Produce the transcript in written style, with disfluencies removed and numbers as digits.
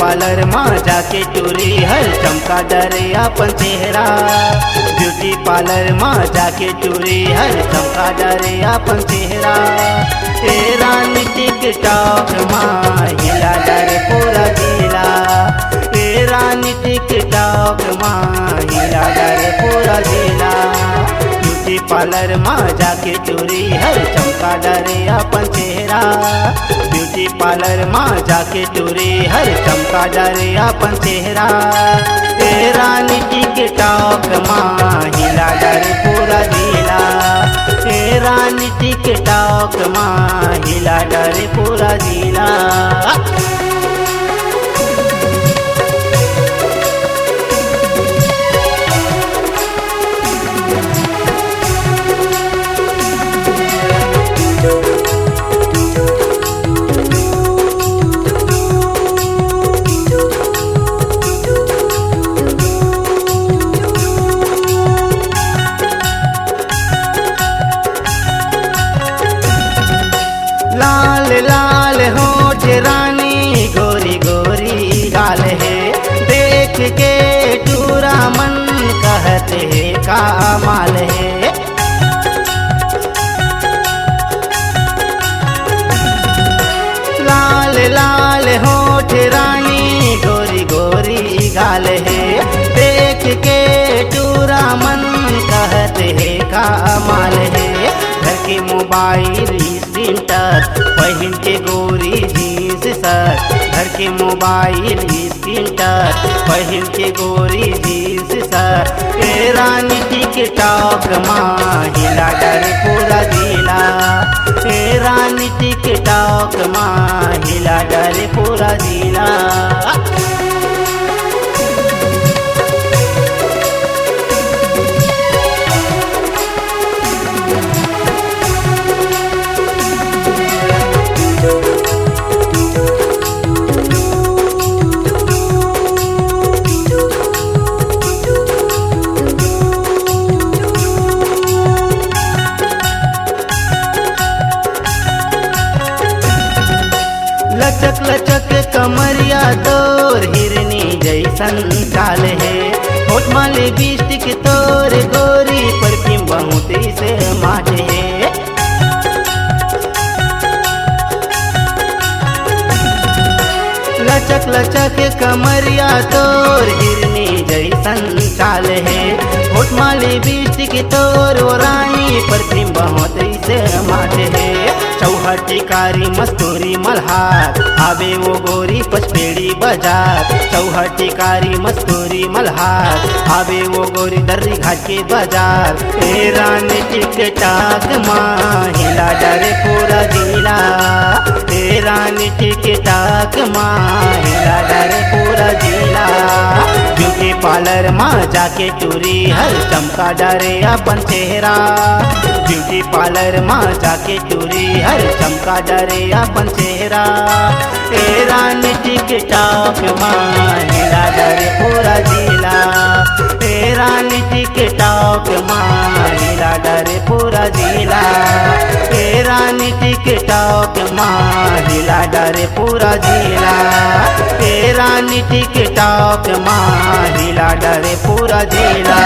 Parlour माँ जाके टूरी हर चमका डरे अपन चेहरा। ब्यूटी पार्लर माँ जाके टूरी हर चमका डरे अपन चेहरा। ए रानी टिकटॉक माँ हिला डरे पूरा जिला। ए रानी टिकटॉक माँ हिला डरे पूरा जिला। ब्यूटी पार्लर माँ जाके टूरी हर चमका डरे अपन चेहरा। ब्यूटी पार्लर माँ जाके टूरी हर चमका डरे अपन चेहरा। ए रानी टिकटॉक माँ हिला डरे पूरा जिला। ए रानी टिकटॉक माँ हिला डरे पूरा जिला। लाल लाल होठ रानी गोरी गोरी गाल है। देख के टूरा मन कहते है कमाल है। लाल लाल होठ रानी गोरी गोरी गाल है। देख के टूरा मन कहते है कमाल है। घर के मोबाइल स्क्रीन टच पहन के गोरी जीन्स शर्ट। घर के मोबाइल स्क्रीन टच पहन के गोरी जीन्स शर्ट। ए रानी टिकटॉक माँ हिला डरे पूरा जिला। ए रानी टिकटॉक माँ हिला डरे पूरा जिला। लचक लचक कमरिया तोर हिरनी जैसन चाल है। होठ माले बिस्टिक तोर गोरी परफ्यूम बहुत से माटे है। लचक लचक कमरिया तोर हिरनी जैसन चाल है। होठ माले बिस्टिक तोर रानी परफ्यूम बहुत से माटे है। चौहटी कारी मस्तूरी मल्हार आवे वो गोरी पचपेड़ी बाजार। चौहटी कारी मस्तूरी मल्हार आवे वो गोरी दर्री घाट के बाजार। ए रानी टिकटॉक माँ हिला डरे पूरा जिला। ए रानी टिकटॉक माँ हिला डरे पूरा जिला। ब्यूटी पार्लर माँ जाके टूरी हर चमका डरे अपन चेहरा। ब्यूटी पार्लर माँ जाके टूरी हर चमका डरे अपन चेहरा। ए रानी टिकटॉक माँ हिला डरे पूरा जिला। ए रानी टिकटॉक माँ हिला डरे पूरा जिला। ए रानी टिकटॉक माँ हिला डरे पूरा जिला। ए रानी टिकटॉक माँ हिला डरे पूरा जिला।